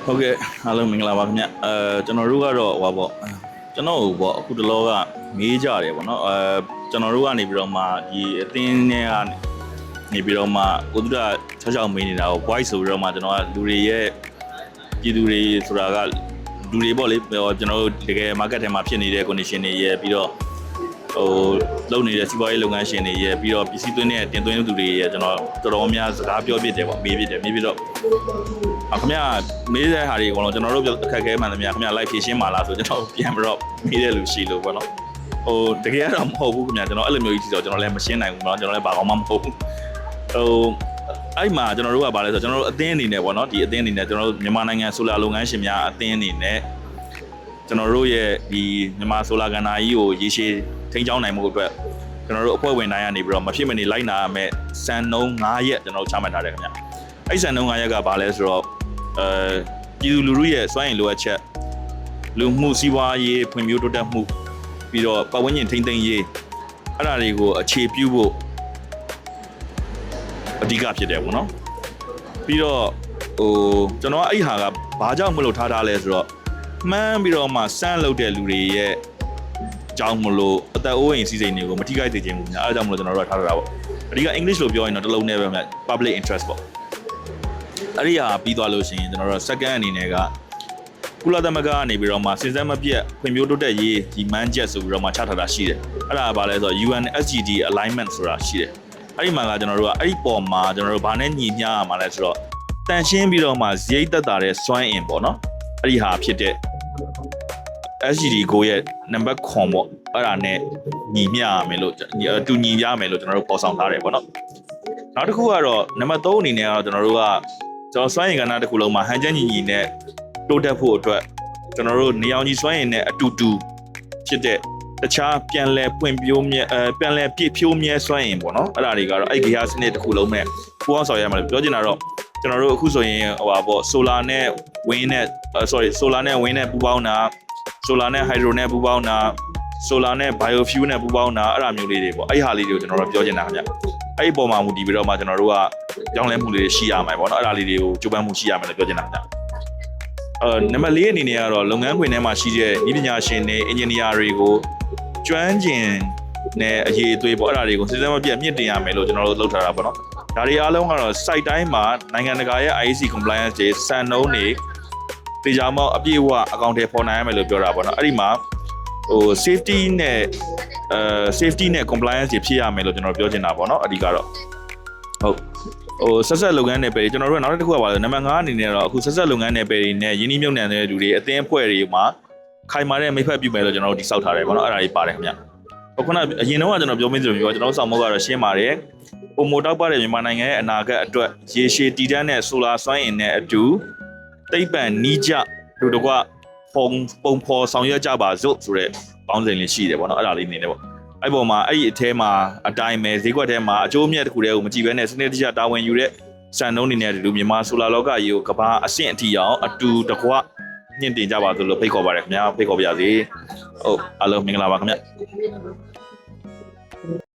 ဟုတ်ကဲ့အားလုံးမင်္ဂလာပါခင်ဗျကျွန်တော်တို့ကတော့ဟောပေါ့ကျွန်တော်ပေါ့အခုတလောကမေးကြတယ်ပေါ့နော်ကျွန်တော်တို့ကနေပြီးတော့မှဒီအသင်းထဲကနေပြီးတော့မှကိုသူက6မေးနေတာကို voice ဆိုပြီးတော့မှကျွန်တော်ကလူတွေရဲ့ပြည်သူတွေဆိုတာကလူတွေပေါ့လေကျွန်တော်တို့တကယ် market ထဲမှာဖြစ်နေတဲ့ condition တွေရဲ့ပြီးတော့လုပ်နေတဲ့စီးပွားရေးလုပ်ငန်းရှင်တွေရဲ့ပြီးတော့ပစ္စည်းသွင်းတဲ့တင်သွင်းသူတွေရဲ့ကျွန်တော်တော်တော်များစကားပြောပြတယ်ပေါ့မေးပြတယ်မေးပြီးတော့ခင်ဗျာမေးတဲ့ဟာတွေကတော့ကျွန်တော်တို့အခက်အခဲမှန်တယ်ခင်ဗျာ live ဖြည့်ရှင်းပါလားဆိုကျွန်တော်ပြန်ပြီးတော့မေးတဲ့လူရှိလို့ပေါ့နော်တကယ်ကတော့မဟုတ်ဘူးခင်ဗျာကျွန်တော်အဲ့လိုမျိုးကြီးဆိုတော့ကျွန်တော်လည်းမရှင်းနိုင်ဘူးเนาะကျွန်တော်လည်းဘာမှမဟုတ်ဘူးအဲ့မှာကျွန်တော်တို့ကဘာလဲဆိုတော့ကျွန်တော်တို့အသင်းအနေနဲ့ပေါ့နော်ဒီအသင်းအနေနဲ့ကျွန်တော်တို့မြန်မာနိုင်ငံဆိုလာလုပ်ငန်းရှင်များအသင်းအနေနဲ့ကျွန်တော်တို့ရဲ့ဒီမြန်မာဆိုလာကဏ္ဍကြီးကိုရေရှည်ထိန်းကျောင်းနိုင်မှုအတွက်ကျွန်တော်တို့အဖွဲ့ဝင်တိုင်းကနေပြီးတော့မဖြစ်မနေလိုက်နာရမယ့်စံနှုန်း9ရက်ကျွန်တော်တို့ချမှတ်ထားတယ်ခင်ဗျအဲ့စံနှုန်း9ရက်ကဘာလဲဆိုတော့ပြည်သူလူထုရဲ့စွမ်းရည်လိုအပ်ချက်လူမှုစီးပွားရေးဖွံ့ဖြိုးတိုးတက်မှုပြီးတော့ပတ်ဝန်းကျင်ထိန်းသိမ်းရေးအဲ့ဒါတွေကိုအခြေပြုဖို့အဓိကဖြစ်တယ်ပေါ့နော်ပြီးတော့ကျွန်တော်အဲ့ဟာကဘာကြောင့်မလို့ထားလဲဆိုတော့မှန်းပြီးတော့မှစမ်းလုပ်တဲ့လူတွေရဲ့ကြောင့်မလို့အသက်အိုးအိမ်စီးစိမ်တွေကိုမထိခိုက်စေချင်ဘူးညာအဲဒါကြောင့်မလို့ကျွန်တော်တို့ကထားတာပေါ့အဓိက English လို့ပြောရင်တော့တစ်လုံးနဲ့ပဲမြတ် public interest ပေါ့အဲ့ဒီဟာပြီးသွားလို့ရှိရင်ကျွန်တော်တို့ second အနေနဲ့ကကုလသမဂ္ဂကနေပြီးတော့မှစဉ်ဆက်မပြတ်ဖွံ့ဖြိုးတိုးတက်ရေးဒီ mandate ဆိုပြီးတော့မှချထားတာရှိတယ်အဲ့ဒါကဘာလဲဆိုတော့ UN SDG alignment ဆိုတာရှိတယ်အဲ့ဒီမှာကကျွန်တော်တို့ကအဲ့ဒီပေါ်မှာကျွန်တော်တို့ဘာနဲ့ညီမျှရမှာလဲဆိုတော့တန်ရှင်းပြီးတော့မှဇိတ်သက်တာတဲ့စွမ်းအင်ပေါ့နော်အဲ့ဒီဟာဖြစ်တဲ့ SGD ကိုရဲ့ number ခွန်ပေါ့အဲ့ဒါနဲ့ညီမျှရမယ်လို့တူညီရမယ်လို့ကျွန်တော်တို့ပေါ်ဆောင်ထားတယ်ပေါ့နော်နောက်တစ်ခုကတော့နံပါတ်3အနေနဲ့ကတော့ကျွန်တော်တို့ကစွမ်းရည်ကဏ္ဍတစ်ခုလုံးမှာဟန်ချက်ညီနဲ့တိုးတက်ဖို့အတွက်ကျွန်တော်တို့နေအောင်ကြီးစွမ်းရည်နဲ့အတူတူဖြစ်တဲ့တခြားပြန်လည်ပွင့်ပြိုးမြဲပြန်လည်ပြည့်ဖြိုးမြဲစွမ်းရည်ပေါ့နော်အဲ့ဒါတွေကတော့အဲ့ဂီယာစနစ်တစ်ခုလုံးနဲ့ပူးပေါင်းဆောင်ရွက်ရမှာလို့ပြောချင်တာတော့ကျွန်တော်တို့အခုဆိုရင်ဟိုပါပေါ့ solar နဲ့ wind နဲ့ solar နဲ့ wind နဲ့ပူးပေါင်းတာ solar နဲ့ hydro နဲ့ပူးပေါင်းတာ solar နဲ့ biofuel နဲ့ပူးပေါင်းတာအဲ့ဒါမျိုးလေးတွေပေါ့အဲ့ဟာလေးတွေကိုကျွန်တော်တို့ပြောချင်တာခင်ဗျအဲ့ဒီပုံမှာမူတည်ပြီးတော့မှကျွန်တော်တို့ကကြောင်းလဲမှုတွေရှိရမှာပေါ့နော်အဲ့ဒါလေးတွေကိုကြိုးပမ်းမှုရှိရမယ်လို့ပြောချင်တာခင်ဗျနံပါတ်4အနေနဲ့ကတော့လုပ်ငန်းခွင်ထဲမှာရှိတဲ့ဤပညာရှင်တွေ engineer တွေကိုကျွမ်းကျင်နဲ့အရေးအသွေးပေါ့အဲ့ဒါတွေကိုစစ်စမပြတ်မြင့်တင်ရမယ်လို့ကျွန်တော်တို့လုပ်ထားတာပေါ့နော်ဒါတွေအားလုံးကတော့ site တိုင်းမှာနိုင်ငံတကာရဲ့ IEC compliance တွေစံနှုန်းတွေတေချာမောက်အပြည့်အဝအကောင့်တွေပေါ်နိုင်ရမယ်လို့ပြောတာပေါ့နော်အဲ့ဒီမှာsafety နဲ့safety နဲ့ compliance တွေဖြစ်ရမယ်လို့ကျွန်တော်ပြောချင်တာပေါ့နော်အဓိကတော့ဟုတ်ဆက်လုပ်ငန်းနယ်ပယ်တွေကျွန်တော်တို့ကနောက်တစ်ခုကပါလဲနံပါတ်5အနေနဲ့တော့အခုဆက်လုပ်ငန်းနယ်ပယ်တွေနဲ့ယင်းနှိမ့်မြုပ်နှံတဲ့လူတွေအသင်းအဖွဲ့တွေမှာခိုင်မာတဲ့မိဖက်ပြုမယ်လို့ကျွန်တော်တို့တိစောက်ထားတယ်ပေါ့နော်အဲ့ဒါတွေပါတယ်ခင်ဗျခုနအရင်တော့ကကျွန်တော်ပြောမင်းဆိုပြီးတော့ကျွန်တော်ဆောင်မုတ်ကတော့ရှင်းပါတယ်ပုံမိုတောက်ပတဲ့မြန်မာနိုင်ငံရဲ့အနာဂတ်အတွက်ရေရှည်တည်တံ့တဲ့ဆိုလာစွမ်းအင်နဲ့အတူသိပ္ပံနီးကျလူတကွပုံဖော်ဆောင်ရွက်ကြပါစို့ဆိုတဲ့ပေါင်းစင်လေးရှိတယ်ပေါ့နော်အဲ့ဒါလေးနေတယ်ပေါ့အဲ့ပေါ်မှာအဲ့ဒီအထဲမှာအတိုင်းပဲဈေးကွက်ထဲမှာအကျိုးအမြတ်တစ်ခုတည်းကိုမကြည့်ဘဲနဲ့စနစ်တကျတာဝန်ယူတဲ့စံနှုန်းတွေနဲ့လူမြန်မာဆိုလာလောကကြီးကိုကဘာအဆင့်အထိအောင်အတူတကွညှင့်တင်ကြပါစို့လို့ဖိတ်ခေါ်ပါတယ်ခင်ဗျာဖိတ်ခေါ်ပါရစေဟုတ်အားလုံးမင်္ဂလာပါခင်ဗျ